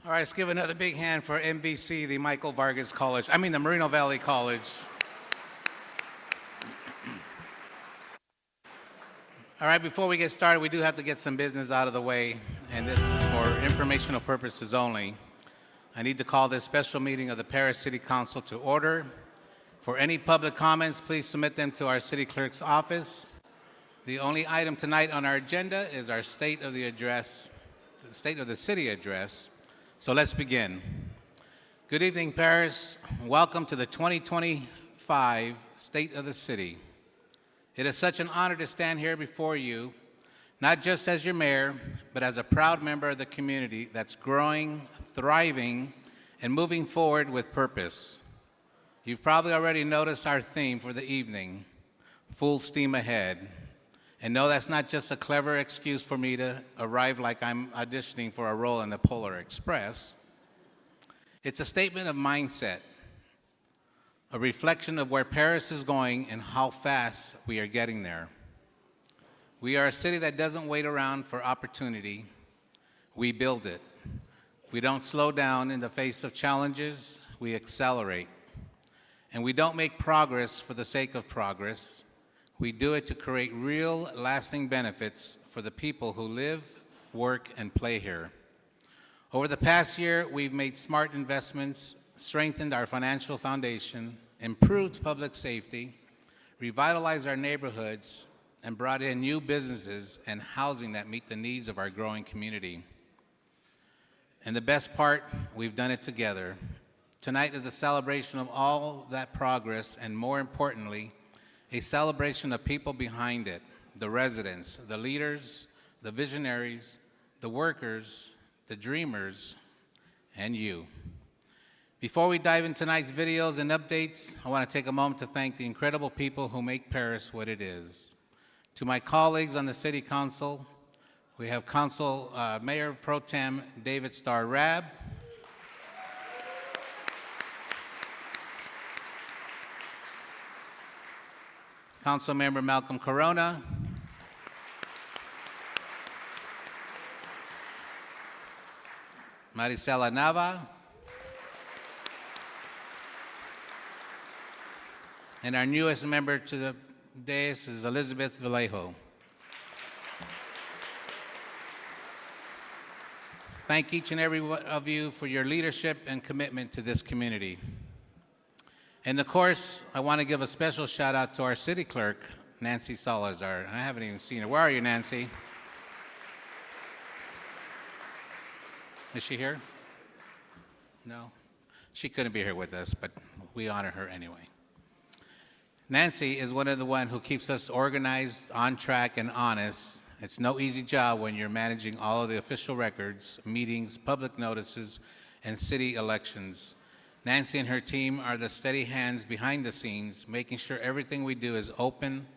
All right, let's give another big hand for MVC, the the Moreno Valley College. All right, before we get started, we do have to get some business out of the way, and this is for informational purposes only. I need to call this special meeting of the Perris City Council to order. For any public comments, please submit them to our city clerk's office. The only item tonight on our agenda is our State of the City address. So let's begin. Good evening, Perris. Welcome to the 2025 State of the City. It is such an honor to stand here before you, not just as your mayor, but as a proud member of the community that's growing, thriving, and moving forward with purpose. You've probably already noticed our theme for the evening, full steam ahead. And no, that's not just a clever excuse for me to arrive like I'm auditioning for a role in the Polar Express. It's a statement of mindset, a reflection of where Perris is going and how fast we are getting there. We are a city that doesn't wait around for opportunity. We build it. We don't slow down in the face of challenges. We accelerate. And we don't make progress for the sake of progress. We do it to create real, lasting benefits for the people who live, work, and play here. Over the past year, we've made smart investments, strengthened our financial foundation, improved public safety, revitalized our neighborhoods, and brought in new businesses and housing that meet the needs of our growing community. And the best part, we've done it together. Tonight is a celebration of all that progress, and more importantly, a celebration of people behind it, the residents, the leaders, the visionaries, the workers, the dreamers, and you. Before we dive into tonight's videos and updates, I want to take a moment to thank the incredible people who make Perris what it is. To my colleagues on the City Council, we have Mayor Pro Tem David Starr-Rabb, Councilmember Malcolm Corona, Maricela Nava, and our newest member to the dais is Elizabeth Vallejo. Thank each and every one of you for your leadership and commitment to this community. And of course, I want to give a special shout out to our city clerk, Nancy Salazar. I haven't even seen her. Where are you, Nancy? Is she here? No? She couldn't be here with us, but we honor her anyway. Nancy is one of the ones who keeps us organized, on track, and honest. It's no easy job when you're managing all of the official records, meetings, public notices, and city elections. Nancy and her team are the steady hands behind the scenes, making sure everything we do is open,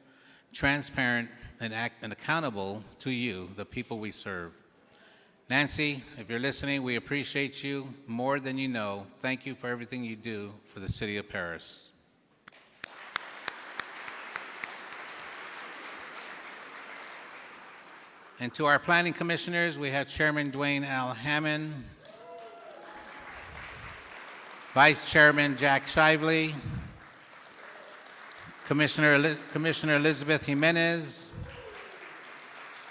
transparent, and accountable to you, the people we serve. Nancy, if you're listening, we appreciate you more than you know. Thank you for everything you do for the city of Perris. And to our planning commissioners, we have Chairman Dwayne L. Hammond, Vice Chairman Jack Shively, Commissioner Elizabeth Jimenez,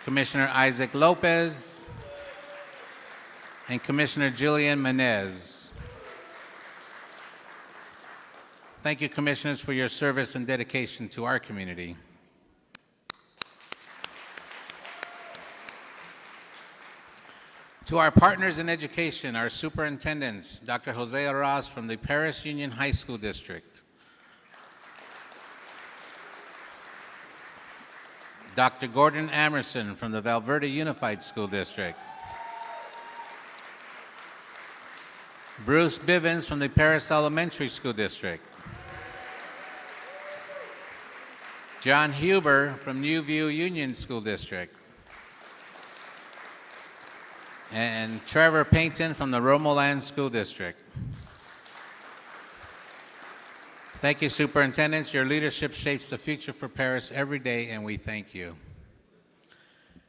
Commissioner Isaac Lopez, and Commissioner Julian Menez. Thank you, Commissioners, for your service and dedication to our community. To our partners in education, our superintendents, Dr. Jose Arras from the Perris Union High School District, Dr. Gordon Amerson from the Valverde Unified School District, Bruce Bivens from the Perris Elementary School District, John Huber from New View Union School District, and Trevor Payton from the Romoland School District. Thank you, superintendents. Your leadership shapes the future for Perris every day, and we thank you.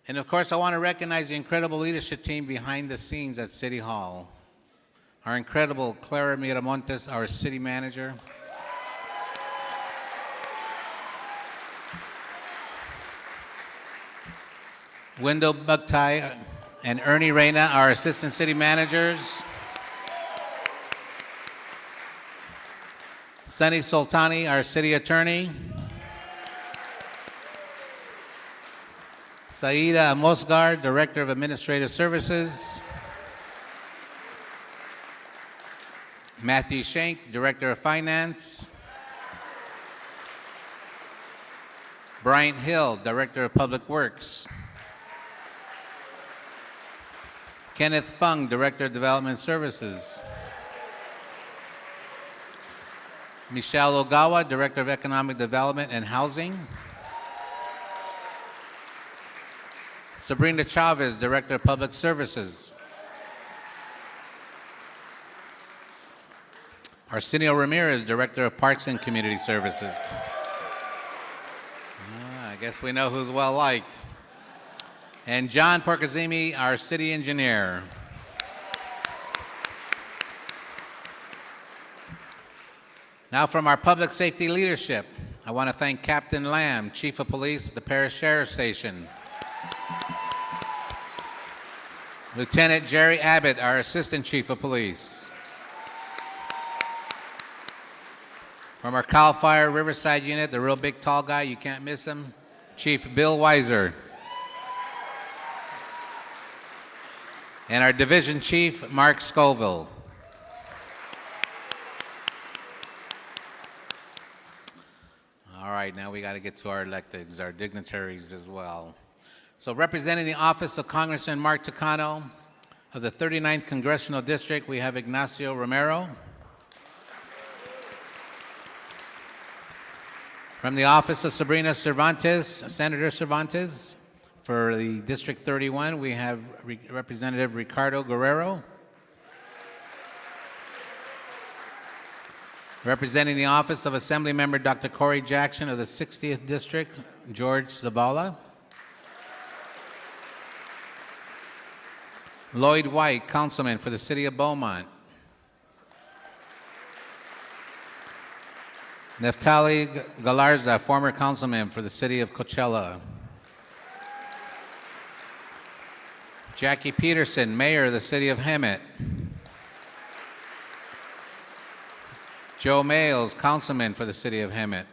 And of course, I want to recognize the incredible leadership team behind the scenes at City Hall. Our incredible Clara Miramontes, our city manager. Wendell Bugtie and Ernie Reyna, our assistant city managers. Sunny Soltani, our city attorney. Saida Mosgar, Director of Administrative Services. Matthew Schenk, Director of Finance. Bryant Hill, Director of Public Works. Kenneth Fung, Director of Development Services. Michelle Ogawa, Director of Economic Development and Housing. Sabrina Chavez, Director of Public Services. Arsenio Ramirez, Director of Parks and Community Services. I guess we know who's well-liked. And John Porcazimi, our city engineer. Now from our public safety leadership, I want to thank Captain Lamb, Chief of Police at the Perris Sheriff Station. Lieutenant Jerry Abbott, our Assistant Chief of Police. From our CAL FIRE Riverside unit, the real big tall guy, you can't miss him, Chief Bill Weiser. And our Division Chief, Mark Scoville. All right, now we got to get to our electeds, our dignitaries as well. So representing the office of Congressman Mark Takano of the 39th Congressional District, we have Ignacio Romero. From the office of Sabrina Cervantes, Senator Cervantes, for the District 31, we have Representative Ricardo Guerrero. Representing the office of Assemblymember Dr. Corey Jackson of the 60th District, George Zavala. Lloyd White, Councilman for the City of Beaumont. Neftali Galarza, former Councilman for the City of Coachella. Jackie Peterson, Mayor of the City of Hemet. Joe Mayles, Councilman for the City of Hemet.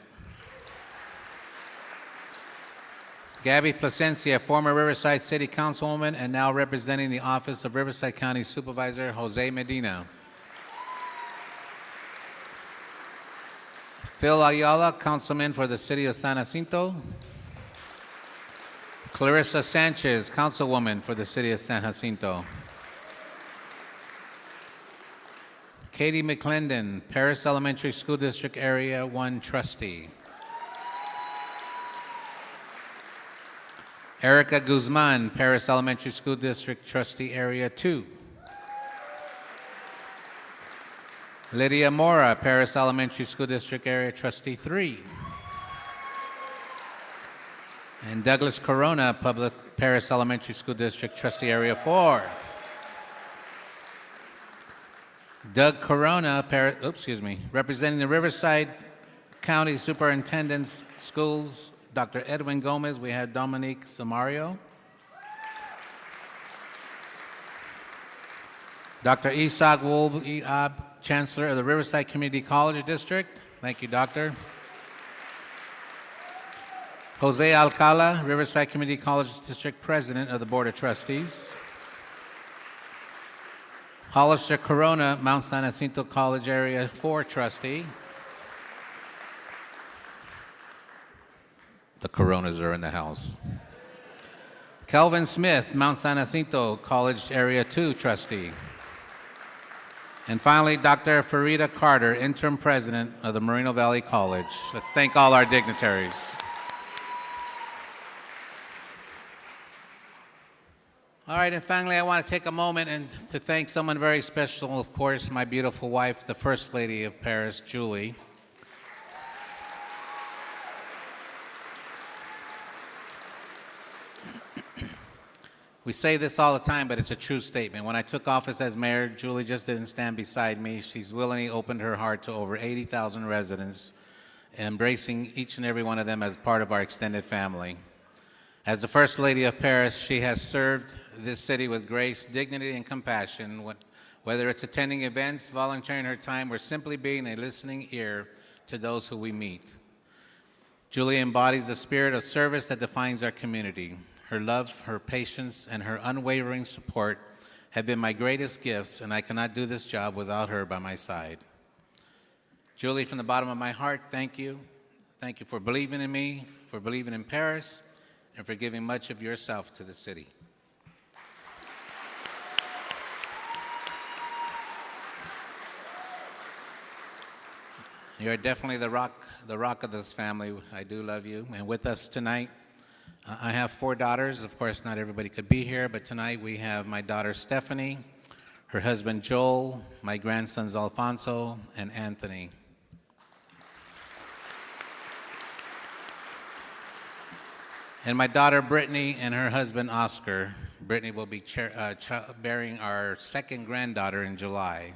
Gabby Plasencia, former Riverside City Councilwoman and now representing the office of Riverside County Supervisor Jose Medina. Phil Ayala, Councilman for the City of San Jacinto. Clarissa Sanchez, Councilwoman for the City of San Jacinto. Katie McClendon, Perris Elementary School District Area 1 Trustee. Erica Guzman, Perris Elementary School District Trustee Area 2. Lydia Mora, Perris Elementary School District Area Trustee 3. And Douglas Corona, Perris Elementary School District Trustee Area 4. Doug Corona, representing the Riverside County Superintendent's Schools, Dr. Edwin Gomez, we have Dominique Samario. Dr. Isaac Wolb, Chancellor of the Riverside Community College District. Thank you, Doctor. Jose Alcala, Riverside Community College District President of the Board of Trustees. Hollister Corona, Mount San Jacinto College Area 4 Trustee. The Coronas are in the house. Kelvin Smith, Mount San Jacinto College Area 2 Trustee. And finally, Dr. Farida Carter, Interim President of the Moreno Valley College. Let's thank all our dignitaries. All right, and finally, I want to take a moment and to thank someone very special, of course, my beautiful wife, the First Lady of Perris, Julie. We say this all the time, but it's a true statement. When I took office as mayor, Julie just didn't stand beside me. She's willingly opened her heart to over 80,000 residents, embracing each and every one of them as part of our extended family. As the First Lady of Perris, she has served this city with grace, dignity, and compassion, whether it's attending events, volunteering her time, or simply being a listening ear to those who we meet. Julie embodies the spirit of service that defines our community. Her love, her patience, and her unwavering support have been my greatest gifts, and I cannot do this job without her by my side. Julie, from the bottom of my heart, thank you. Thank you for believing in me, for believing in Perris, and for giving much of yourself to the city. You're definitely the rock of this family. I do love you. And with us tonight, I have 4 daughters. Of course, not everybody could be here, but tonight we have my daughter Stephanie, her husband Joel, my grandsons Alfonso and Anthony. And my daughter Brittany and her husband Oscar. Brittany will be bearing our 2nd granddaughter in July.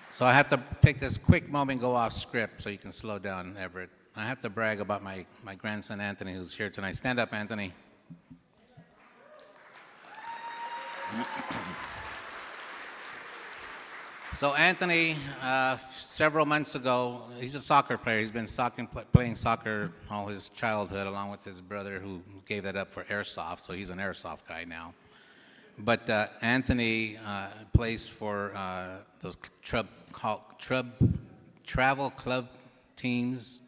So I have to take this quick moment and go off script so you can slow down, Everett. I have to brag about my grandson, Anthony, who's here tonight. Stand up, Anthony. So Anthony, several months ago, he's a soccer player. He's been playing soccer all his childhood, along with his brother who gave that up for airsoft, so he's an airsoft guy now. But Anthony plays for those travel club teams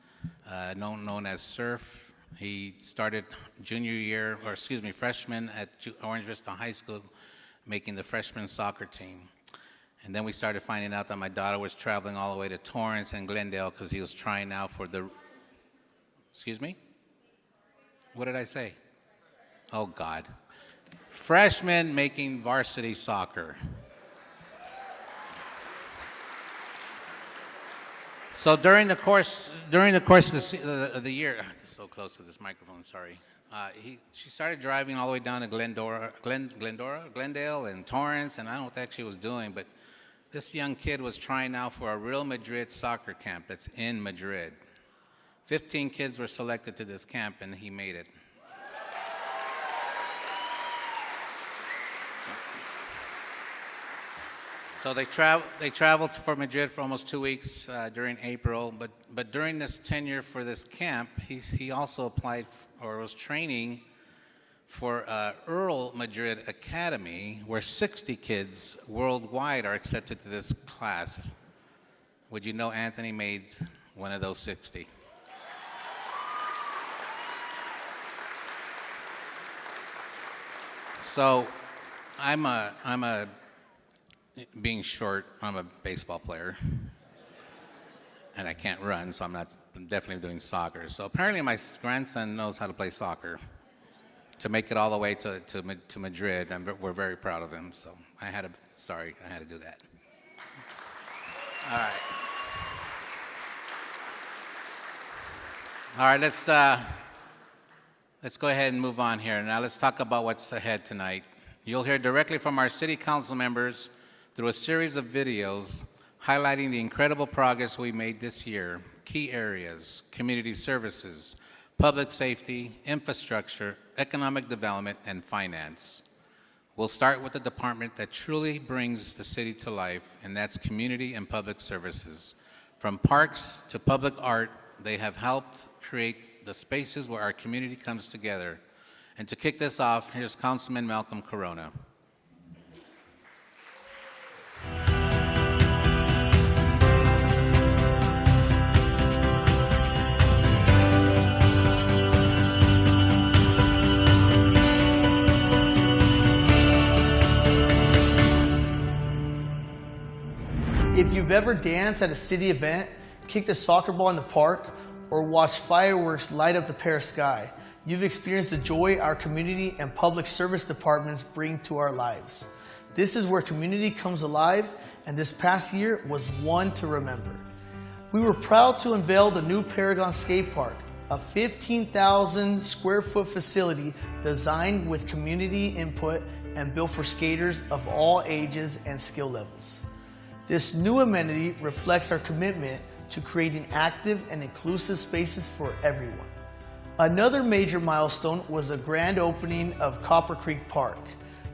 known as Surf. He started freshman at Orange Vista High School, making the freshman soccer team. And then we started finding out that my daughter was traveling all the way to Torrance and Glendale because he was trying out for the, excuse me? What did I say? Oh, God. Freshman making varsity soccer. So during the course of the year, I'm so close to this microphone, sorry. She started driving all the way down to Glendale and Torrance, and I don't know what the heck she was doing, but this young kid was trying out for a Real Madrid soccer camp that's in Madrid. 15 kids were selected to this camp, and he made it. So they traveled for Madrid for almost 2 weeks during April, but during this tenure for this camp, he also applied or was training for Earl Madrid Academy, where 60 kids worldwide are accepted to this class. Would you know Anthony made one of those 60? So being short, I'm a baseball player, and I can't run, so I'm definitely doing soccer. So apparently my grandson knows how to play soccer to make it all the way to Madrid, and we're very proud of him. So I had to do that. All right, let's go ahead and move on here. Now let's talk about what's ahead tonight. You'll hear directly from our city council members through a series of videos highlighting the incredible progress we made this year, key areas, community services, public safety, infrastructure, economic development, and finance. We'll start with the department that truly brings the city to life, and that's community and public services. From parks to public art, they have helped create the spaces where our community comes together. And to kick this off, here's Councilman Malcolm Corona. If you've ever danced at a city event, kicked a soccer ball in the park, or watched fireworks light up the Perris sky, you've experienced the joy our community and public service departments bring to our lives. This is where community comes alive, and this past year was one to remember. We were proud to unveil the new Paragon Skate Park, a 15,000 square foot facility designed with community input and built for skaters of all ages and skill levels. This new amenity reflects our commitment to creating active and inclusive spaces for everyone. Another major milestone was the grand opening of Copper Creek Park,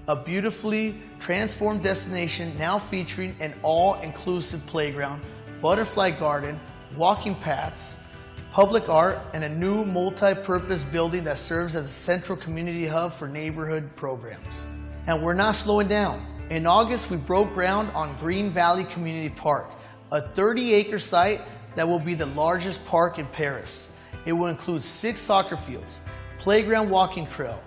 a beautifully transformed destination now featuring an all-inclusive playground, butterfly garden, walking paths, public art, and a new multi-purpose building that serves as a central community hub for neighborhood programs. And we're not slowing down. In August, we broke ground on Green Valley Community Park, a 30-acre site that will be the largest park in Perris. It will include 6 soccer fields, playground walking trail,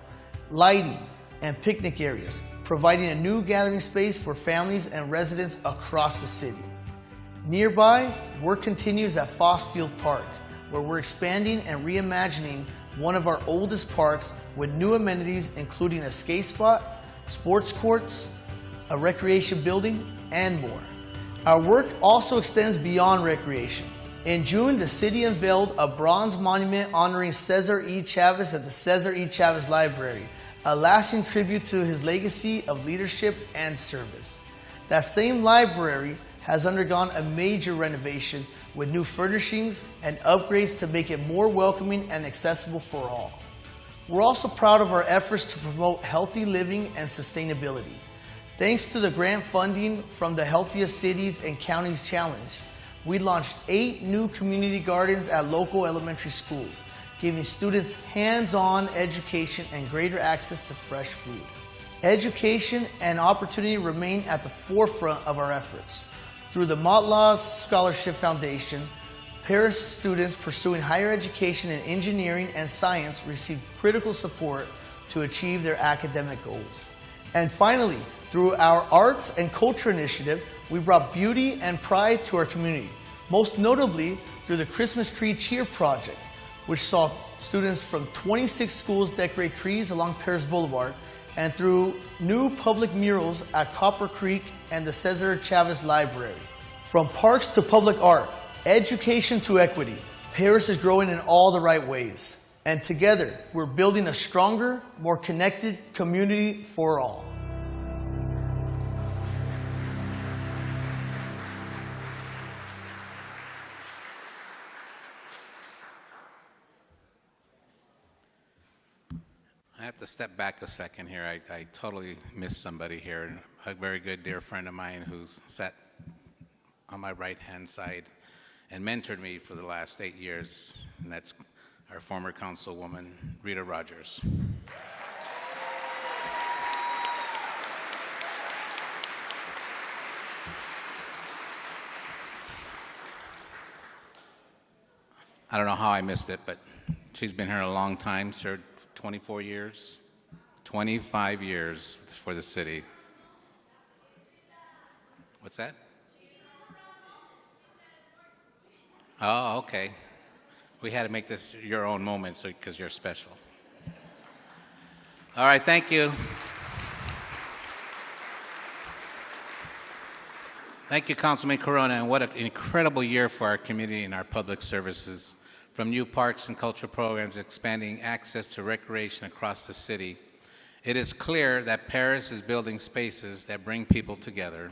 lighting, and picnic areas, providing a new gathering space for families and residents across the city. Nearby, work continues at Fossfield Park, where we're expanding and reimagining one of our oldest parks with new amenities including a skate spot, sports courts, a recreation building, and more. Our work also extends beyond recreation. In June, the city unveiled a bronze monument honoring Cesar E. Chavez at the Cesar E. Chavez Library, a lasting tribute to his legacy of leadership and service. That same library has undergone a major renovation with new furnishings and upgrades to make it more welcoming and accessible for all. We're also proud of our efforts to promote healthy living and sustainability. Thanks to the grant funding from the Healthiest Cities and Counties Challenge, we launched 8 new community gardens at local elementary schools, giving students hands-on education and greater access to fresh food. Education and opportunity remain at the forefront of our efforts. Through the Motlaw Scholarship Foundation, Perris students pursuing higher education in engineering and science receive critical support to achieve their academic goals. And finally, through our Arts and Culture Initiative, we brought beauty and pride to our community, most notably through the Christmas Tree Cheer Project, which saw students from 26 schools decorate trees along Perris Boulevard, and through new public murals at Copper Creek and the Cesar Chavez Library. From parks to public art, education to equity, Perris is growing in all the right ways. And together, we're building a stronger, more connected community for all. I have to step back a second here. I totally missed somebody here, a very good dear friend of mine who's sat on my right-hand side and mentored me for the last 8 years, and that's our former councilwoman, Rita Rogers. I don't know how I missed it, but she's been here a long time, served 24 years, 25 years for the city. What's that? Oh, okay. We had to make this your own moment because you're special. All right, thank you. Thank you, Councilman Corona, and what an incredible year for our community and our public services. From new parks and cultural programs expanding access to recreation across the city, it is clear that Perris is building spaces that bring people together.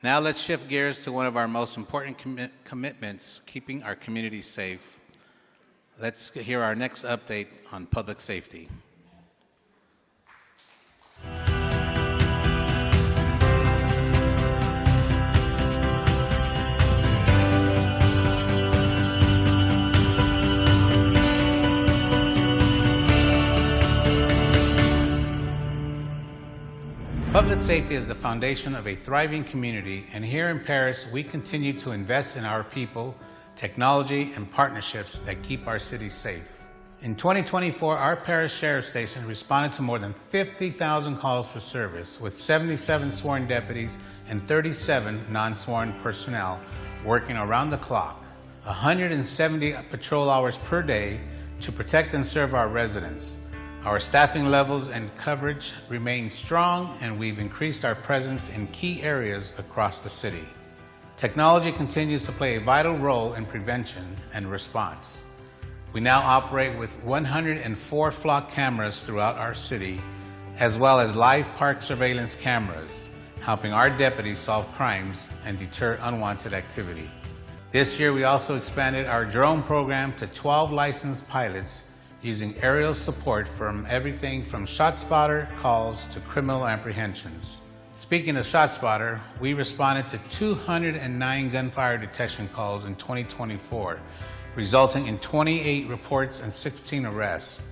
Now let's shift gears to one of our most important commitments, keeping our community safe. Let's hear our next update on public safety. Public safety is the foundation of a thriving community, and here in Perris, we continue to invest in our people, technology, and partnerships that keep our city safe. In 2024, our Perris Sheriff Station responded to more than 50,000 calls for service, with 77 sworn deputies and 37 non-sworn personnel working around the clock, 170 patrol hours per day to protect and serve our residents. Our staffing levels and coverage remain strong, and we've increased our presence in key areas across the city. Technology continues to play a vital role in prevention and response. We now operate with 104 flock cameras throughout our city, as well as live park surveillance cameras, helping our deputies solve crimes and deter unwanted activity. This year, we also expanded our drone program to 12 licensed pilots using aerial support from everything from ShotSpotter calls to criminal apprehensions. Speaking of ShotSpotter, we responded to 209 gunfire detection calls in 2024, resulting in 28 reports and 16 arrests.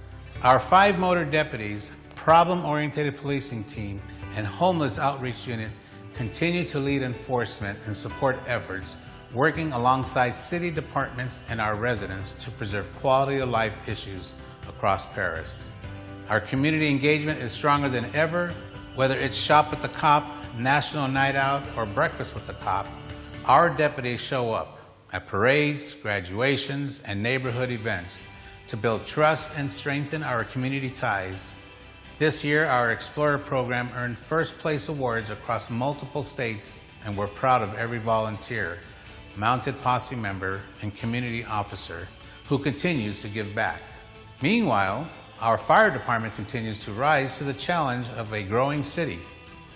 Our 5 motor deputies, problem-oriented policing team, and homeless outreach unit continue to lead enforcement and support efforts, working alongside city departments and our residents to preserve quality of life issues across Perris. Our community engagement is stronger than ever, whether it's Shop with the Cop, National Night Out, or Breakfast with the Cop. Our deputies show up at parades, graduations, and neighborhood events to build trust and strengthen our community ties. This year, our Explorer program earned first place awards across multiple states, and we're proud of every volunteer, mounted posse member, and community officer who continues to give back. Meanwhile, our fire department continues to rise to the challenge of a growing city.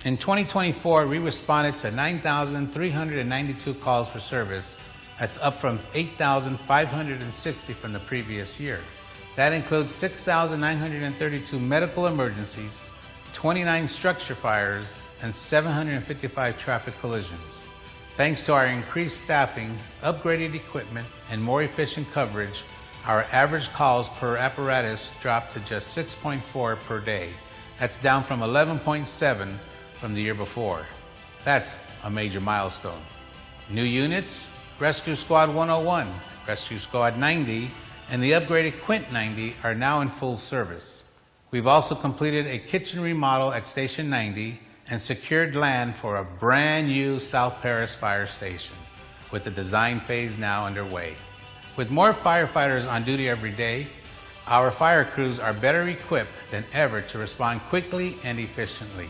In 2024, we responded to 9,392 calls for service. That's up from 8,560 from the previous year. That includes 6,932 medical emergencies, 29 structure fires, and 755 traffic collisions. Thanks to our increased staffing, upgraded equipment, and more efficient coverage, our average calls per apparatus dropped to just 6.4 per day. That's down from 11.7 from the year before. That's a major milestone. New units, Rescue Squad 101, Rescue Squad 90, and the upgraded Quint 90 are now in full service. We've also completed a kitchen remodel at Station 90 and secured land for a brand new South Perris Fire Station, with the design phase now underway. With more firefighters on duty every day, our fire crews are better equipped than ever to respond quickly and efficiently.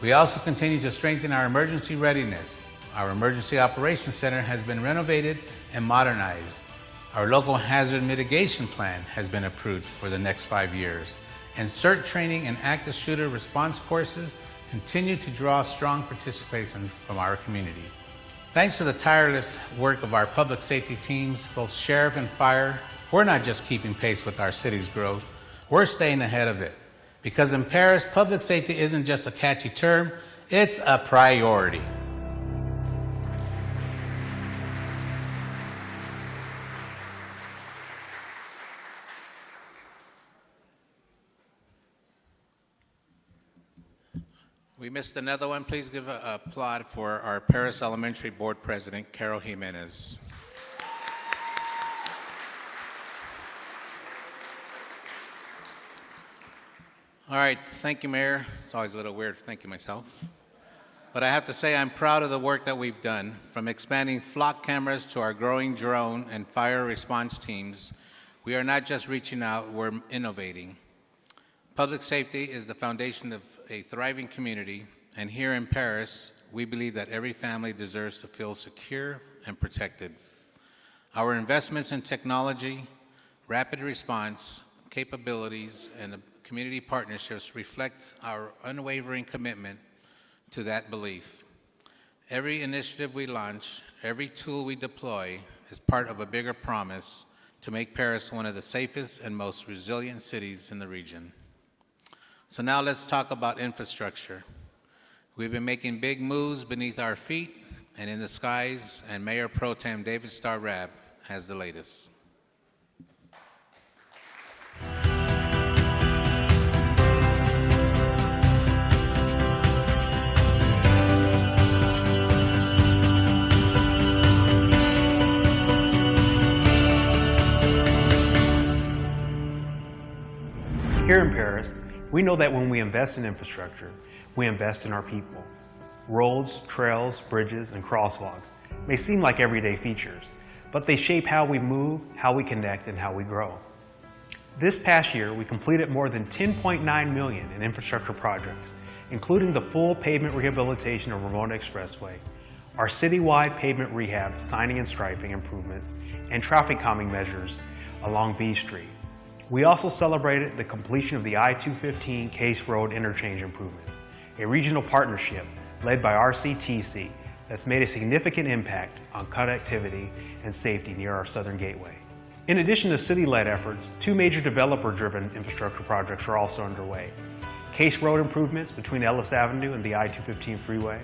We also continue to strengthen our emergency readiness. Our Emergency Operations Center has been renovated and modernized. Our local hazard mitigation plan has been approved for the next 5 years, and CERT training and active shooter response courses continue to draw strong participation from our community. Thanks to the tireless work of our public safety teams, both sheriff and fire, we're not just keeping pace with our city's growth, we're staying ahead of it. Because in Perris, public safety isn't just a catchy term, it's a priority. We missed another one. Please give an applaud for our Perris Elementary Board President, Carol Jimenez. All right, thank you, Mayor. It's always a little weird thanking myself. But I have to say I'm proud of the work that we've done, from expanding flock cameras to our growing drone and fire response teams. We are not just reaching out, we're innovating. Public safety is the foundation of a thriving community, and here in Perris, we believe that every family deserves to feel secure and protected. Our investments in technology, rapid response, capabilities, and community partnerships reflect our unwavering commitment to that belief. Every initiative we launch, every tool we deploy is part of a bigger promise to make Perris one of the safest and most resilient cities in the region. So now let's talk about infrastructure. We've been making big moves beneath our feet and in the skies, and Mayor Pro Tem David Starr-Rabb has the latest. Here in Perris, we know that when we invest in infrastructure, we invest in our people. Roads, trails, bridges, and crosswalks may seem like everyday features, but they shape how we move, how we connect, and how we grow. This past year, we completed more than $10.9 million in infrastructure projects, including the full pavement rehabilitation of Ramona Expressway, our citywide pavement rehab, signing and striping improvements, and traffic calming measures along B Street. We also celebrated the completion of the I-215 Case Road interchange improvements, a regional partnership led by RCTC that's made a significant impact on connectivity and safety near our southern gateway. In addition to city-led efforts, two major developer-driven infrastructure projects are also underway. Case Road improvements between Ellis Avenue and the I-215 freeway,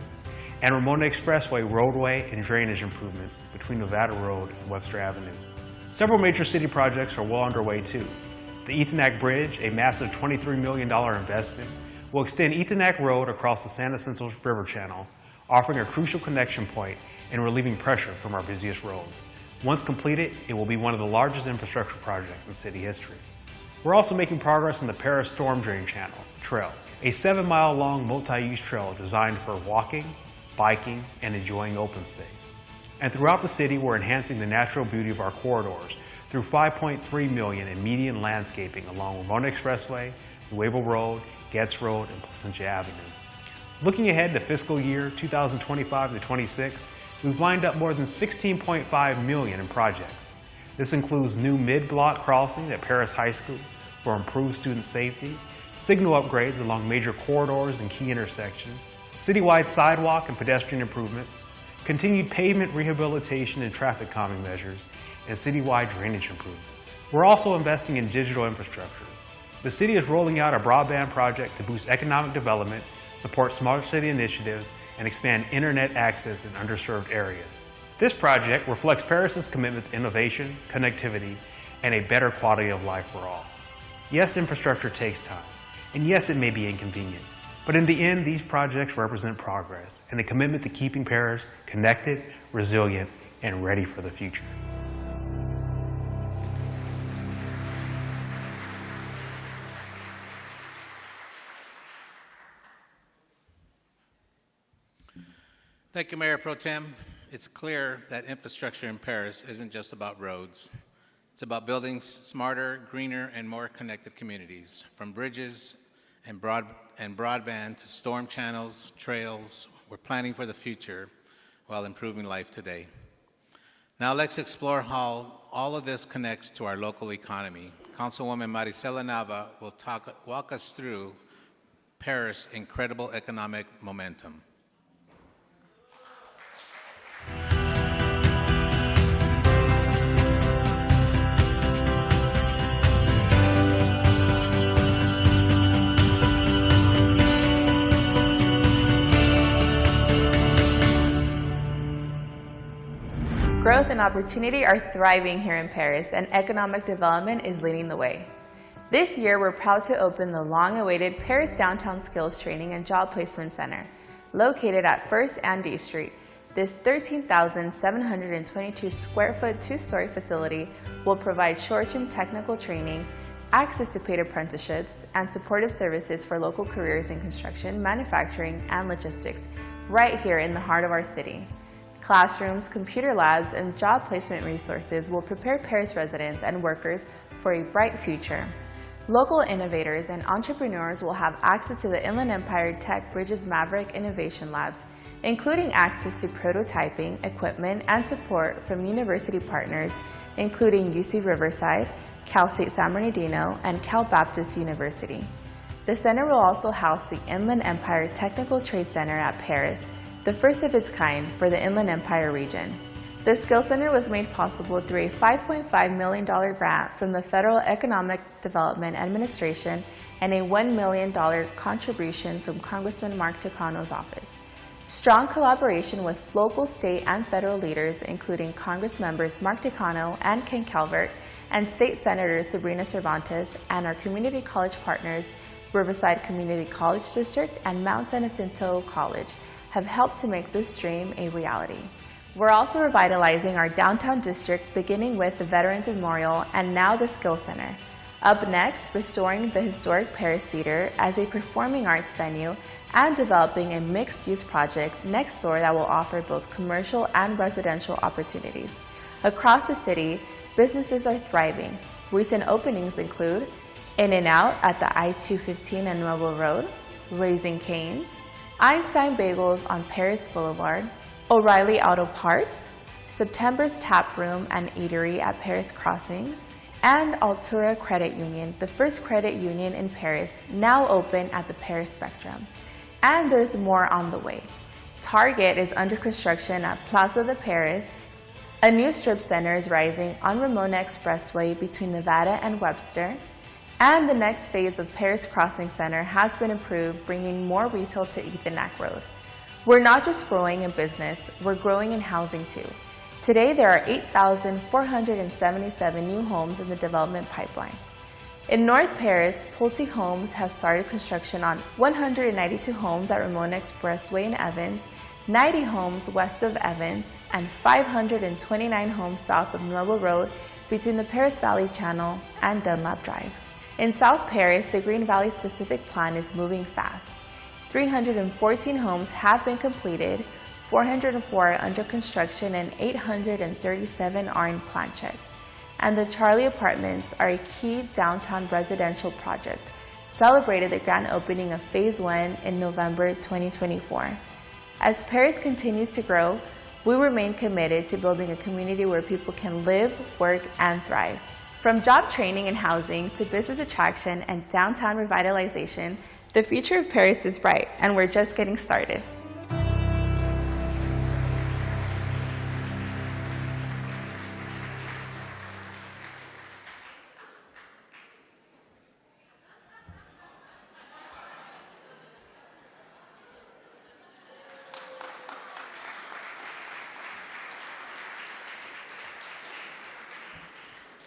and Ramona Expressway roadway and drainage improvements between Nevada Road and Webster Avenue. Several major city projects are well underway too. The Ethanak Bridge, a massive $23 million investment, will extend Ethanak Road across the San Jacinto River Channel, offering a crucial connection point and relieving pressure from our busiest roads. Once completed, it will be one of the largest infrastructure projects in city history. We're also making progress on the Perris Storm Drain Channel Trail, a 7-mile-long multi-use trail designed for walking, biking, and enjoying open space. And throughout the city, we're enhancing the natural beauty of our corridors through $5.3 million in median landscaping along Ramona Expressway, Nuevo Road, Getz Road, and Placentia Avenue. Looking ahead to fiscal year 2025 to 26, we've lined up more than $16.5 million in projects. This includes new mid-block crossings at Perris High School for improved student safety, signal upgrades along major corridors and key intersections, citywide sidewalk and pedestrian improvements, continued pavement rehabilitation and traffic calming measures, and citywide drainage improvements. We're also investing in digital infrastructure. The city is rolling out a broadband project to boost economic development, support smart city initiatives, and expand internet access in underserved areas. This project reflects Perris's commitment to innovation, connectivity, and a better quality of life for all. Yes, infrastructure takes time, and yes, it may be inconvenient, but in the end, these projects represent progress and a commitment to keeping Perris connected, resilient, and ready for the future. Thank you, Mayor Pro Tem. It's clear that infrastructure in Perris isn't just about roads. It's about building smarter, greener, and more connected communities, from bridges and broadband to storm channels, trails. We're planning for the future while improving life today. Now let's explore how all of this connects to our local economy. Councilwoman Maricela Nava will walk us through Perris' incredible economic momentum. Growth and opportunity are thriving here in Perris, and economic development is leading the way. This year, we're proud to open the long-awaited Perris Downtown Skills Training and Job Placement Center, located at 1st and D Street. This 13,722 square foot two-story facility will provide short-term technical training, access to paid apprenticeships, and supportive services for local careers in construction, manufacturing, and logistics, right here in the heart of our city. Classrooms, computer labs, and job placement resources will prepare Perris residents and workers for a bright future. Local innovators and entrepreneurs will have access to the Inland Empire Tech Bridges Maverick Innovation Labs, including access to prototyping, equipment, and support from university partners, including UC Riverside, Cal State San Bernardino, and Cal Baptist University. The center will also house the Inland Empire Technical Trade Center at Perris, the first of its kind for the Inland Empire region. The Skills Center was made possible through a $5.5 million grant from the Federal Economic Development Administration and a $1 million contribution from Congressman Mark Takano's office. Strong collaboration with local, state, and federal leaders, including Congress members Mark Takano and Ken Calvert, and State Senator Sabrina Cervantes, and our community college partners, Riverside Community College District and Mount San Jacinto College, have helped to make this dream a reality. We're also revitalizing our downtown district, beginning with the Veterans Memorial and now the Skills Center. Up next, restoring the historic Perris Theater as a performing arts venue and developing a mixed-use project next door that will offer both commercial and residential opportunities. Across the city, businesses are thriving. Recent openings include In-N-Out at the I-215 and Nuevo Road, Raising Cane's, Einstein Bagels on Perris Boulevard, O'Reilly Auto Parts, September's Tap Room and Eatery at Perris Crossings, and Altura Credit Union, the first credit union in Perris, now open at the Perris Spectrum. And there's more on the way. Target is under construction at Plaza de Perris. A new strip center is rising on Ramona Expressway between Nevada and Webster. And the next phase of Perris Crossing Center has been approved, bringing more retail to Ethenac Road. We're not just growing in business, we're growing in housing too. Today, there are 8,477 new homes in the development pipeline. In North Perris, Pulte Homes has started construction on 192 homes at Ramona Expressway in Evans, 90 homes west of Evans, and 529 homes south of Noble Road between the Perris Valley Channel and Dunlap Drive. In South Perris, the Green Valley specific plan is moving fast. 314 homes have been completed, 404 are under construction, and 837 are in plan check. And the Charlie Apartments are a key downtown residential project, celebrated the grand opening of Phase 1 in November 2024. As Perris continues to grow, we remain committed to building a community where people can live, work, and thrive. From job training and housing to business attraction and downtown revitalization, the future of Perris is bright, and we're just getting started.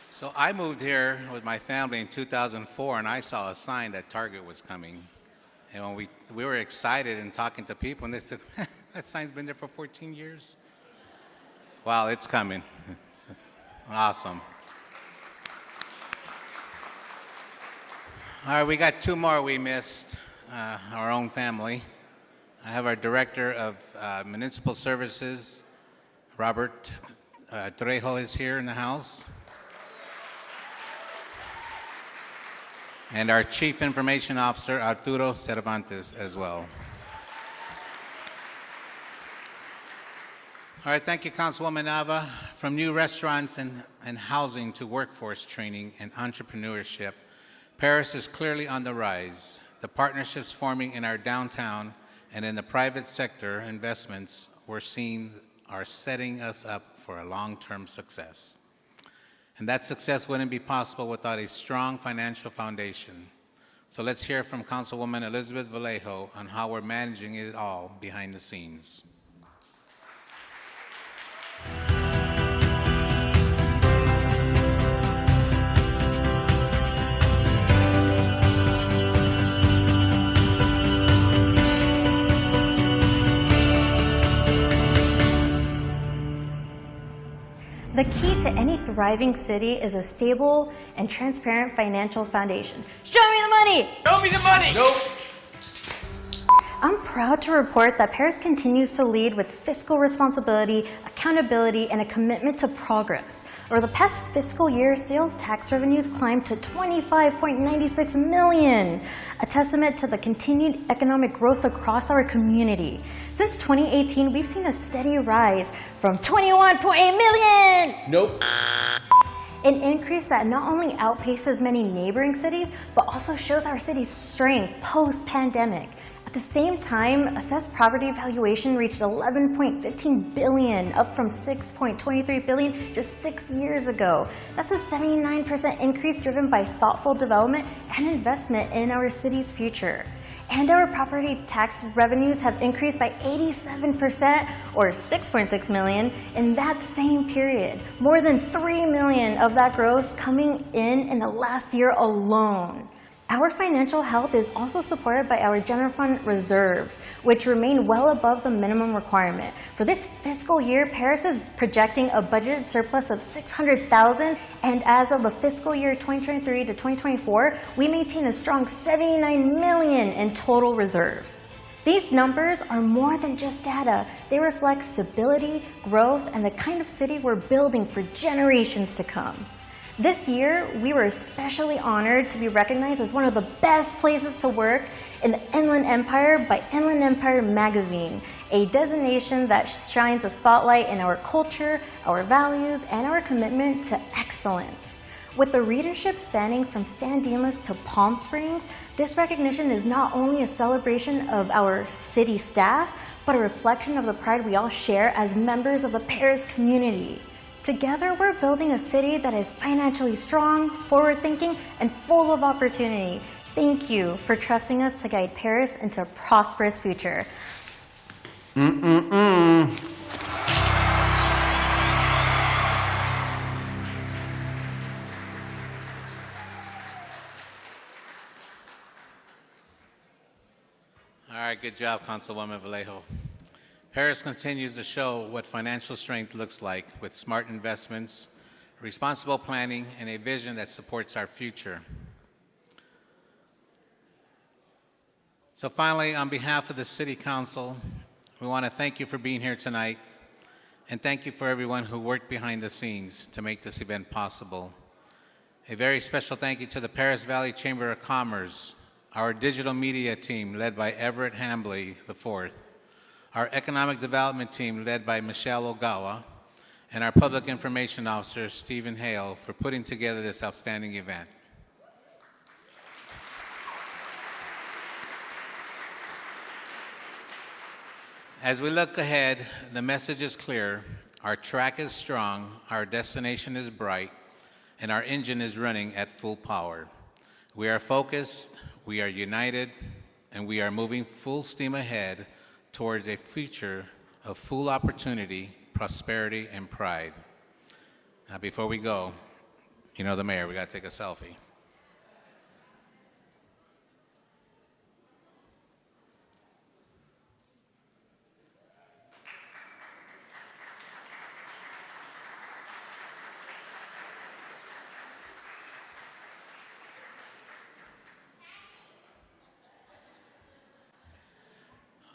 So I moved here with my family in 2004, and I saw a sign that Target was coming. And when we were excited and talking to people, and they said, that sign's been there for 14 years? Wow, it's coming. Awesome. All right, we got two more we missed, our own family. I have our Director of Municipal Services, Robert Trejo, is here in the house. And our Chief Information Officer, Arturo Cervantes, as well. All right, thank you, Councilwoman Nava. From new restaurants and housing to workforce training and entrepreneurship, Perris is clearly on the rise. The partnerships forming in our downtown and in the private sector investments we're seeing are setting us up for a long-term success. And that success wouldn't be possible without a strong financial foundation. So let's hear from Councilwoman Elizabeth Vallejo on how we're managing it all behind the scenes. The key to any thriving city is a stable and transparent financial foundation. Show me the money! Show me the money! Nope. I'm proud to report that Perris continues to lead with fiscal responsibility, accountability, and a commitment to progress. Over the past fiscal year, sales tax revenues climbed to $25.96 million, a testament to the continued economic growth across our community. Since 2018, we've seen a steady rise from $21.8 million. Nope. An increase that not only outpaces many neighboring cities, but also shows our city's strength post-pandemic. At the same time, assessed property valuation reached $11.15 billion, up from $6.23 billion just 6 years ago. That's a 79% increase driven by thoughtful development and investment in our city's future. And our property tax revenues have increased by 87%, or $6.6 million, in that same period. More than $3 million of that growth coming in the last year alone. Our financial health is also supported by our general fund reserves, which remain well above the minimum requirement. For this fiscal year, Perris is projecting a budgeted surplus of $600,000, and as of the fiscal year 2023 to 2024, we maintain a strong $79 million in total reserves. These numbers are more than just data. They reflect stability, growth, and the kind of city we're building for generations to come. This year, we were especially honored to be recognized as one of the best places to work in the Inland Empire by Inland Empire magazine, a designation that shines a spotlight in our culture, our values, and our commitment to excellence. With the readership spanning from San Dimas to Palm Springs, this recognition is not only a celebration of our city staff, but a reflection of the pride we all share as members of the Perris community. Together, we're building a city that is financially strong, forward-thinking, and full of opportunity. Thank you for trusting us to guide Perris into a prosperous future. All right, good job, Councilwoman Vallejo. Perris continues to show what financial strength looks like with smart investments, responsible planning, and a vision that supports our future. So finally, on behalf of the City Council, we want to thank you for being here tonight, and thank you for everyone who worked behind the scenes to make this event possible. A very special thank you to the Perris Valley Chamber of Commerce, our digital media team led by Everett Hambley IV, our economic development team led by Michelle Ogawa, and our public information officer, Stephen Hale, for putting together this outstanding event. As we look ahead, the message is clear. Our track is strong, our destination is bright, and our engine is running at full power. We are focused, we are united, and we are moving full steam ahead towards a future of full opportunity, prosperity, and pride. Now, before we go, you know the mayor, we got to take a selfie.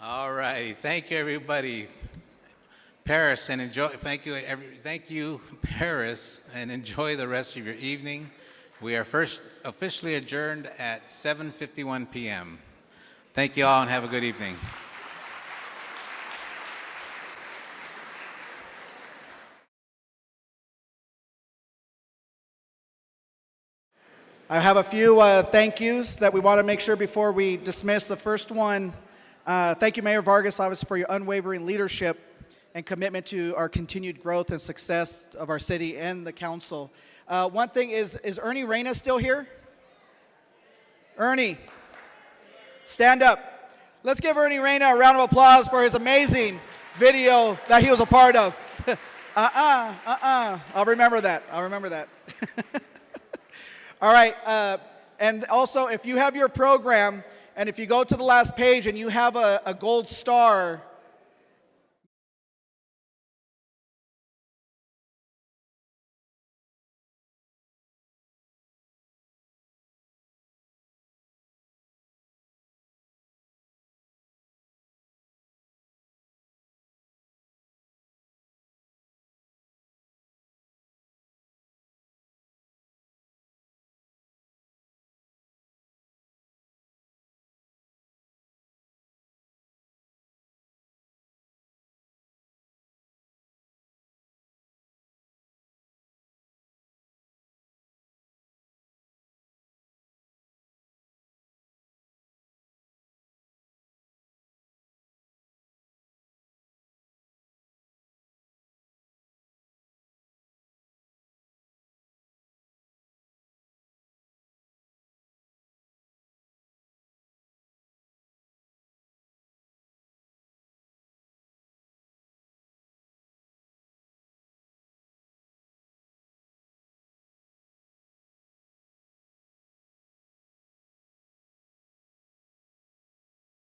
All right, thank you, everybody. Perris, and enjoy. Thank you, Perris, and enjoy the rest of your evening. We are first officially adjourned at 7:51 p.m. Thank you all, and have a good evening. I have a few thank yous that we want to make sure before we dismiss. The first one, thank you, Mayor Vargas, obviously, for your unwavering leadership and commitment to our continued growth and success of our city and the council. One thing is Ernie Reyna still here? Ernie, stand up. Let's give Ernie Reyna a round of applause for his amazing video that he was a part of. I'll remember that. All right, and also if you have your program, and if you go to the last page and you have a gold star